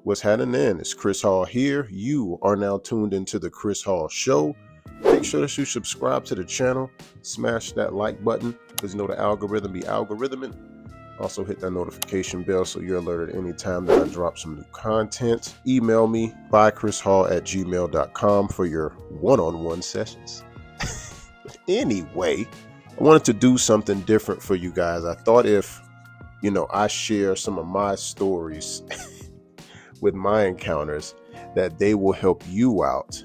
What's happening? It's Chris Hall here. You are now tuned into the Chris Hall Show. Make sure that you subscribe to the channel, smash that like button, because you know the algorithm be algorithming. Also hit that notification bell so you're alerted anytime that I drop some new content. Email me, bychrishall@gmail.com for your one-on-one sessions. Anyway, I wanted to do something different for you guys. I thought if, I share some of my stories with my encounters, that they will help you out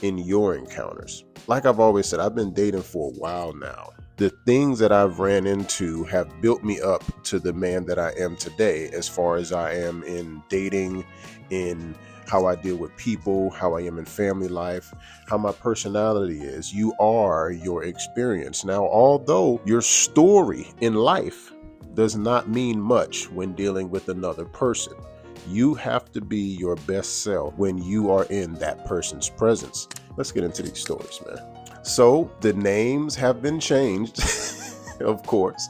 in your encounters. Like I've always said, I've been dating for a while now. The things that I've ran into have built me up to the man that I am today, as far as I am in dating, in how I deal with people, how I am in family life, how my personality is. You are your experience. Now, although your story in life does not mean much when dealing with another person, you have to be your best self when you are in that person's presence. Let's get into these stories, man. So the names have been changed, of course,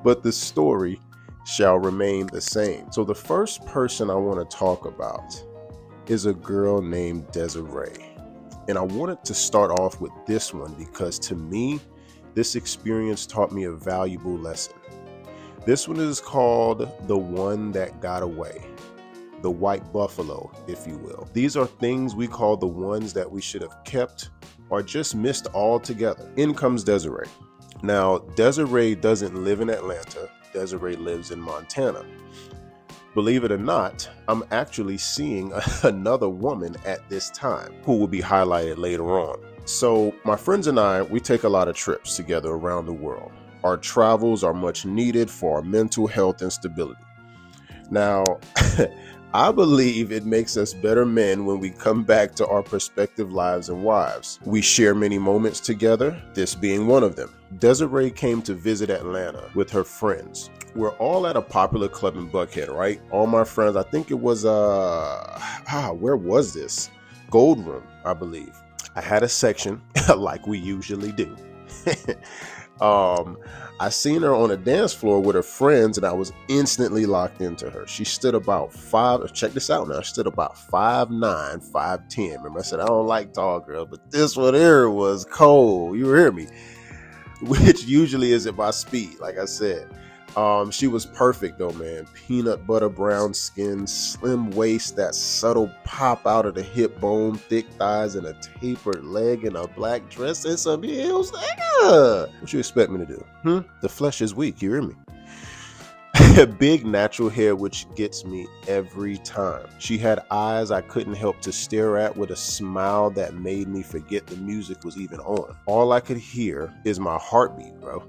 but the story shall remain the same. So the first person I want to talk about is a girl named Desiree. And I wanted to start off with this one because to me, this experience taught me a valuable lesson. This one is called The One That Got Away. The white buffalo, if you will. These are things we call the ones that we should have kept or just missed altogether. In comes Desiree. Now, Desiree doesn't live in Atlanta. Desiree lives in Montana. Believe it or not, I'm actually seeing another woman at this time who will be highlighted later on. So my friends and I, we take a lot of trips together around the world. Our travels are much needed for our mental health and stability. Now, I believe it makes us better men when we come back to our prospective lives and wives. We share many moments together, this being one of them. Desiree came to visit Atlanta with her friends. We're all at a popular club in Buckhead, right? All my friends, I think it was, where was this? Gold Room, I believe. I had a section like we usually do. I seen her on a dance floor with her friends and I was instantly locked into her. She stood about check this out now, she stood about 5'9", 5'10". Remember I said, I don't like tall girls, but this one here was cold. You hear me? Which usually isn't my speed, like I said. She was perfect though, man. Peanut butter brown skin, slim waist, that subtle pop out of the hip bone, thick thighs, and a tapered leg, and a black dress and some heels. What you expect me to do? The flesh is weak, you hear me? Big natural hair, which gets me every time. She had eyes I couldn't help to stare at with a smile that made me forget the music was even on. All I could hear is my heartbeat, bro.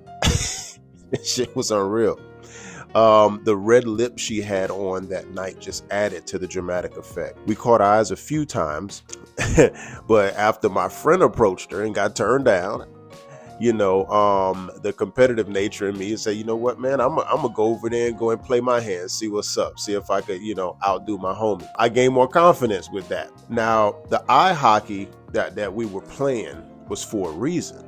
This shit was unreal. The red lip she had on that night just added to the dramatic effect. We caught eyes a few times, but after my friend approached her and got turned down, the competitive nature in me said, you know what, man, I'm gonna go over there and go and play my hand, see what's up, see if I could, outdo my homie. I gained more confidence with that. Now, the eye hockey that we were playing was for a reason.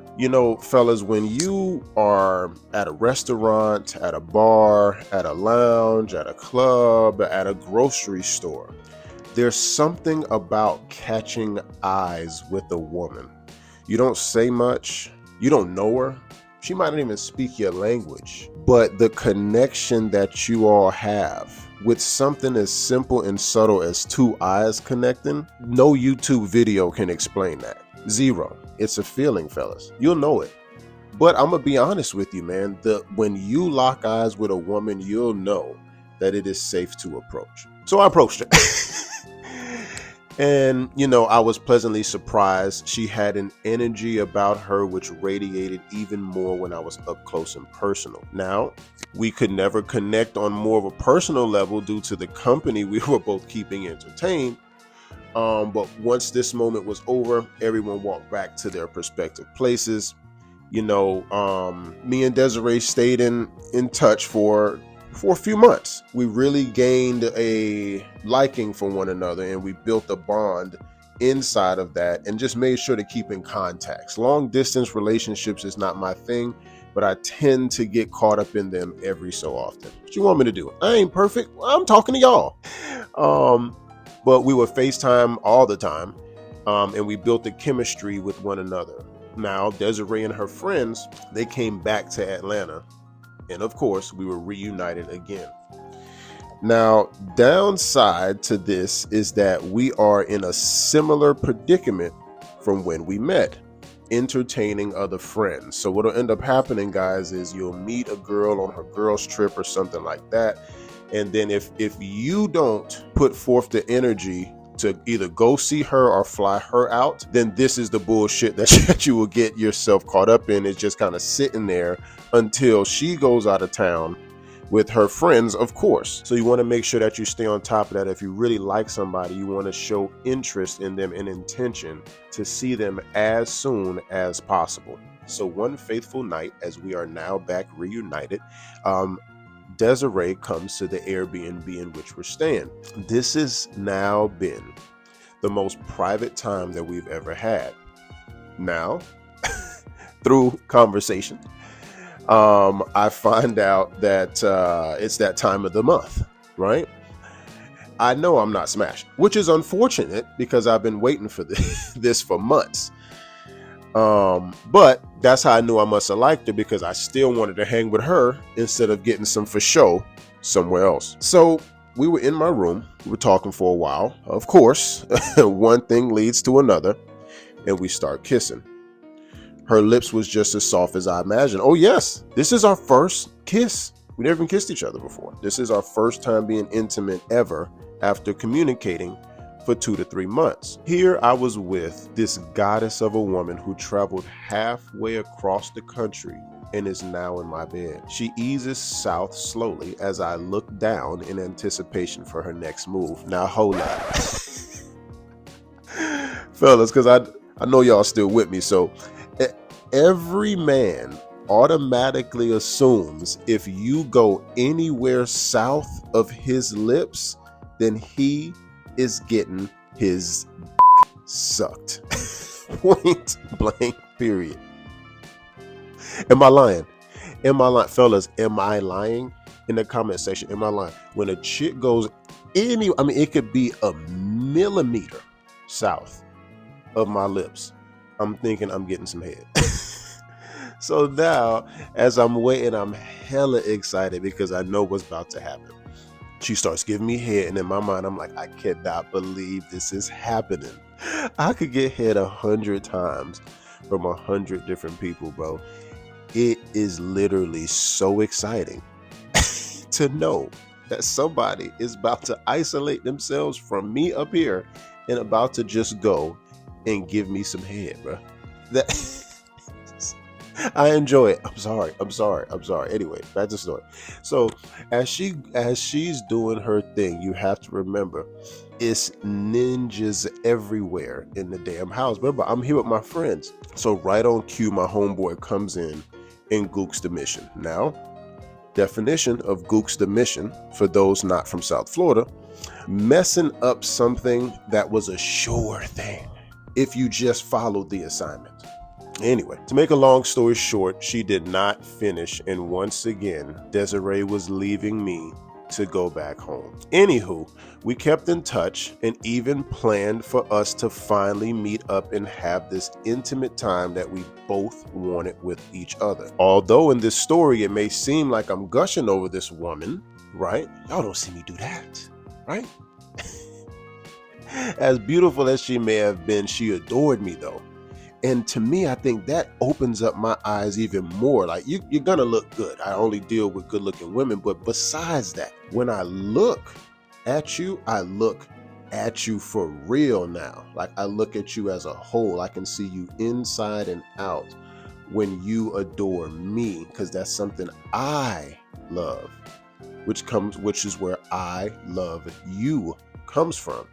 Fellas, when you are at a restaurant, at a bar, at a lounge, at a club, at a grocery store, there's something about catching eyes with a woman. You don't say much. You don't know her. She might not even speak your language. But the connection that you all have with something as simple and subtle as two eyes connecting, no YouTube video can explain that. Zero. It's a feeling, fellas. You'll know it. But I'm going to be honest with you, man. When you lock eyes with a woman, you'll know that it is safe to approach. So I approached her. And, I was pleasantly surprised. She had an energy about her which radiated even more when I was up close and personal. Now, we could never connect on more of a personal level due to the company we were both keeping entertained. But once this moment was over, everyone walked back to their respective places. Me and Desiree stayed in touch for a few months. We really gained a liking for one another and we built a bond inside of that and just made sure to keep in contacts. Long distance relationships is not my thing. but I tend to get caught up in them every so often. What you want me to do? I ain't perfect. I'm talking to y'all. But we would FaceTime all the time, and we built a chemistry with one another. Now, Desiree and her friends, they came back to Atlanta, and of course, we were reunited again. Now, downside to this is that we are in a similar predicament from when we met, entertaining other friends. So what'll end up happening, guys, is you'll meet a girl on her girls trip or something like that. And then if you don't put forth the energy to either go see her or fly her out, then this is the bullshit that you will get yourself caught up in. It's just kind of sitting there until she goes out of town with her friends, of course. So you want to make sure that you stay on top of that. If you really like somebody, you want to show interest in them and intention to see them as soon as possible. So one faithful night, as we are now back reunited, Desiree comes to the Airbnb in which we're staying. This has now been the most private time that we've ever had. Now, through conversation, I find out that it's that time of the month, right? I know I'm not smashed, which is unfortunate because I've been waiting for this for months. But that's how I knew I must have liked her, because I still wanted to hang with her instead of getting some for show somewhere else. So we were in my room, we were talking for a while. Of course, one thing leads to another, and we start kissing. Her lips was just as soft as I imagined. Oh yes, this is our first kiss. We never even kissed each other before. This is our first time being intimate ever after communicating for 2 to 3 months. Here I was with this goddess of a woman who traveled halfway across the country and is now in my bed. She eases south slowly as I look down in anticipation for her next move. Now hold up. Fellas, because I know y'all still with me. So every man automatically assumes if you go anywhere south of his lips, then he is getting his sucked. Point blank, period. Am I lying? Fellas, am I lying? In the comment section, am I lying? When a chick goes it could be a millimeter south of my lips, I'm thinking I'm getting some head. So now, as I'm waiting, I'm hella excited because I know what's about to happen. She starts giving me head, and in my mind, I'm like, I cannot believe this is happening. I could get head 100 times from 100 different people, bro. It is literally so exciting to know that somebody is about to isolate themselves from me up here and about to just go and give me some head, bro. I enjoy it. I'm sorry. Anyway, back to the story. So as she's doing her thing, you have to remember it's ninjas everywhere in the damn house. Remember, I'm here with my friends. So right on cue, my homeboy comes in and gooks the mission. Now, definition of gooks the mission, for those not from South Florida, messing up something that was a sure thing if you just followed the assignment. Anyway, to make a long story short, she did not finish, and once again, Desiree was leaving me to go back home. Anywho, we kept in touch and even planned for us to finally meet up and have this intimate time that we both wanted with each other. Although in this story, it may seem like I'm gushing over this woman, right? Y'all don't see me do that, right? As beautiful as she may have been, she adored me though. And to me, I think that opens up my eyes even more. Like, you're gonna look good. I only deal with good looking women. But besides that, when I look at you, I look at you for real now. Like, I look at you as a whole. I can see you inside and out when you adore me, because that's something I love, which is where I love you comes from.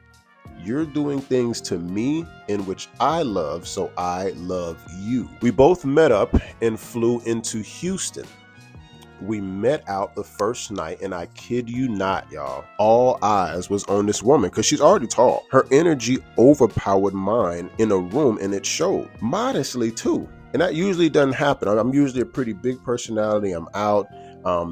You're doing things to me in which I love, so I love you. We both met up and flew into Houston. We met out the first night, and I kid you not, y'all, all eyes was on this woman because she's already tall. Her energy overpowered mine in a room, and it showed modestly too. And that usually doesn't happen. I'm usually a pretty big personality. I'm out,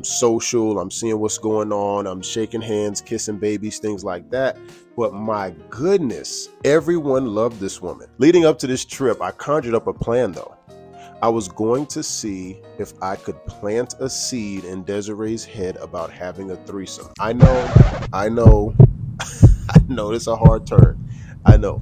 social, I'm seeing what's going on, I'm shaking hands, kissing babies, things like that. But my goodness, everyone loved this woman. Leading up to this trip, I conjured up a plan though. I was going to see if I could plant a seed in Desiree's head about having a threesome. I know, I know it's a hard turn. I know.